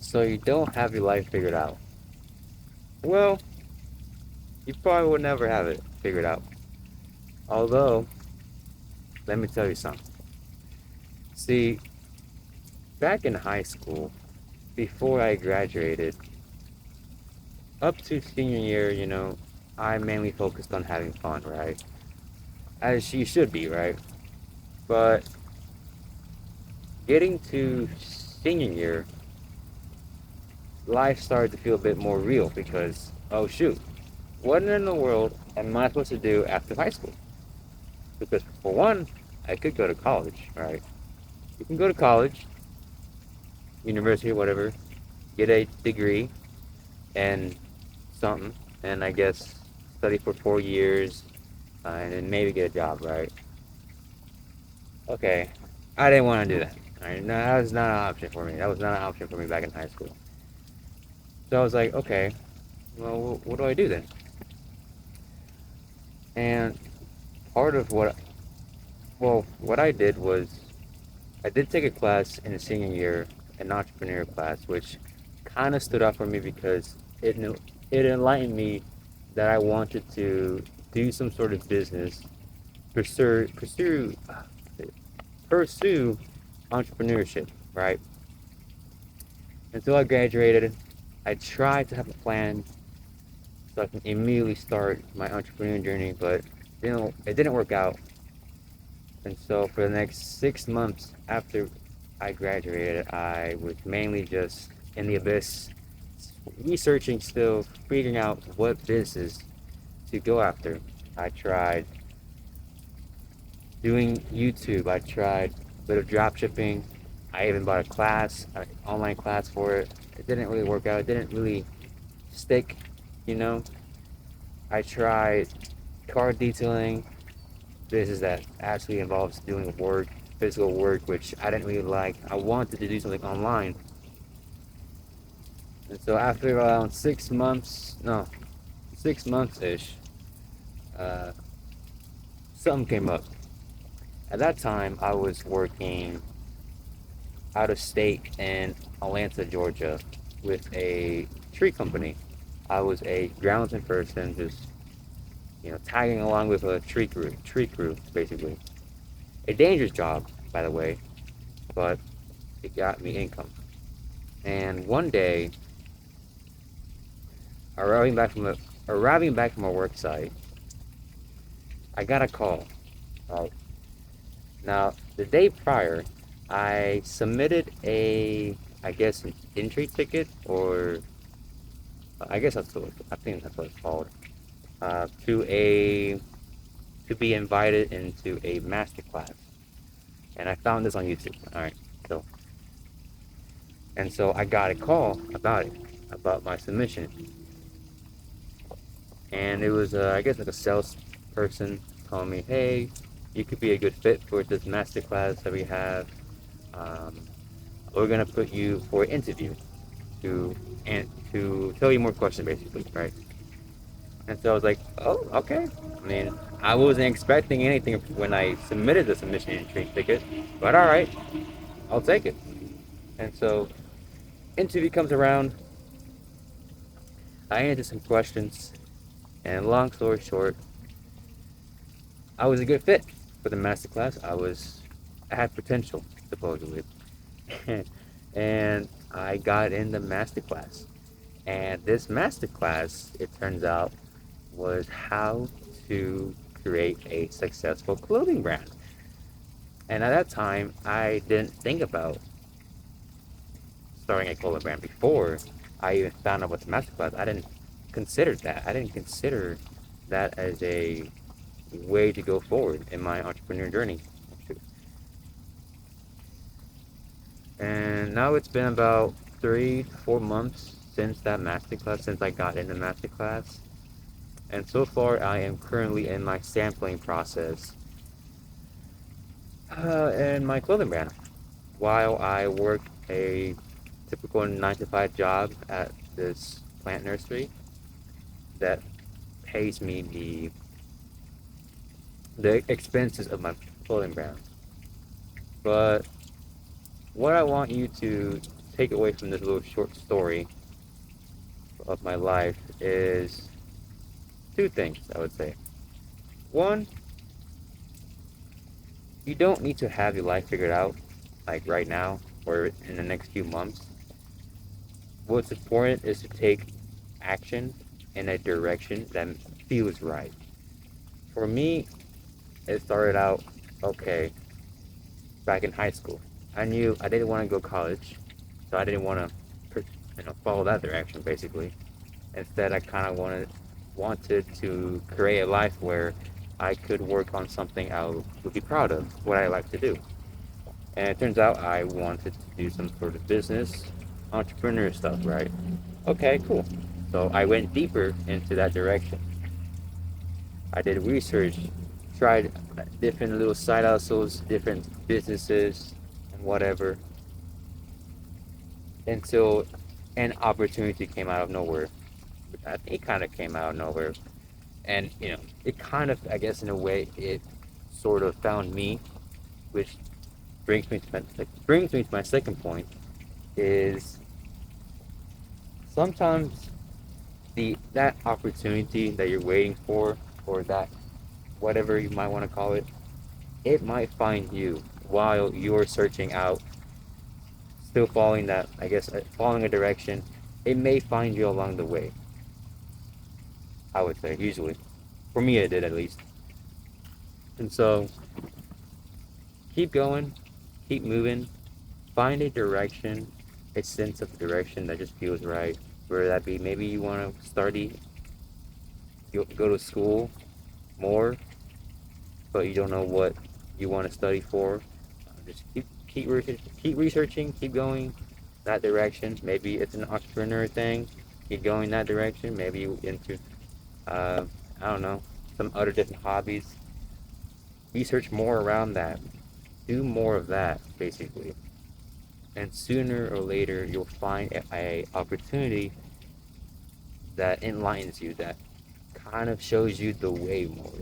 So you don't have your life figured out. Well, you probably will never have it figured out. Although, let me tell you something. See, back in high school, before I graduated, up to senior year, I mainly focused on having fun, right? As you should be, right? But getting to senior year, life started to feel a bit more real because, oh shoot, what in the world am I supposed to do after high school? Because for one, I could go to college, right? You can go to college, university, whatever, get a degree and something, and I guess study for 4 years, and then maybe get a job, right? Okay, I didn't want to do that. All right, no, that was not an option for me. That was not an option for me back in high school. So I was like, okay, well, what do I do then? And part of what I did was I did take a class in the senior year, an entrepreneur class, which kind of stood out for me because it enlightened me that I wanted to do some sort of business, pursue entrepreneurship, right? Until I graduated, I tried to have a plan so I can immediately start my entrepreneur journey, but it didn't work out. And so for the next 6 months after I graduated, I was mainly just in the abyss, researching still, figuring out what business to go after. I tried doing YouTube. I tried a bit of drop shipping. I even bought a class, an online class for it. It didn't really work out. It didn't really stick, you know. I tried car detailing. Business that actually involves doing work, physical work, which I didn't really like. I wanted to do something online. And so after around 6 months, no, 6 months ish, uh, something came up. At that time, I was working out of state in Atlanta, Georgia, with a tree company. I was a groundsman person, just tagging along with a tree crew, basically. A dangerous job, by the way, but it got me income. And one day, arriving back from a arriving back from a work site, I got a call. Right now, the day prior, I submitted I guess, an entry ticket, or I guess I think that's what it's called, to be invited into a master class, and I found this on YouTube. All right, so I got a call about my submission, and it was I guess like a salesperson telling me, hey, you could be a good fit for this master class that we have. Um, we're gonna put you for an interview to to tell you more questions, basically, right? And so I was like, oh, okay. I mean, I wasn't expecting anything when I submitted the submission entry ticket, but all right, I'll take it. And so interview comes around. I answered some questions, and long story short, I was a good fit for the master class. I had potential, supposedly. And I got in the master class. And this master class, it turns out, was how to create a successful clothing brand. And at that time, I didn't think about starting a clothing brand before I even found out what the master class. I didn't consider that. I didn't consider that as a way to go forward in my entrepreneur journey. And now it's been about 3 to 4 months since that masterclass, since I got into masterclass. And so far, I am currently in my sampling process in my clothing brand, while I work a typical 9 to 5 job at this plant nursery that pays me the expenses of my clothing brand. But what I want you to take away from this little short story of my life is two things, I would say. One, you don't need to have your life figured out like right now or in the next few months. What's important is to take action in a direction that feels right. For me, it started out okay back in high school. I knew I didn't want to go to college, so I didn't want to, follow that direction basically. Instead, I kind of wanted to create a life where I could work on something I would be proud of, what I like to do. And it turns out I wanted to do some sort of business, entrepreneur stuff, right? Okay, cool. So I went deeper into that direction. I did research, tried different little side hustles, different businesses, and whatever, until an opportunity came out of nowhere. I think it kind of came out of nowhere. And, it kind of, I guess, in a way, it sort of found me, which brings me to my second point, is sometimes that opportunity that you're waiting for, or that whatever you might want to call it, it might find you while you're searching out, still following that, I guess, following a direction. It may find you along the way, I would say, usually. For me, it did at least. And so, keep going, keep moving, find a direction, a sense of direction that just feels right. Whether that be maybe you want to study, you go to school more, but you don't know what you want to study for. Just keep researching, keep going that direction. Maybe it's an entrepreneur thing. Keep going that direction. Maybe you into I don't know, some other different hobbies. Research more around that. Do more of that basically. And sooner or later you'll find a opportunity that enlightens you, that kind of shows you the way more.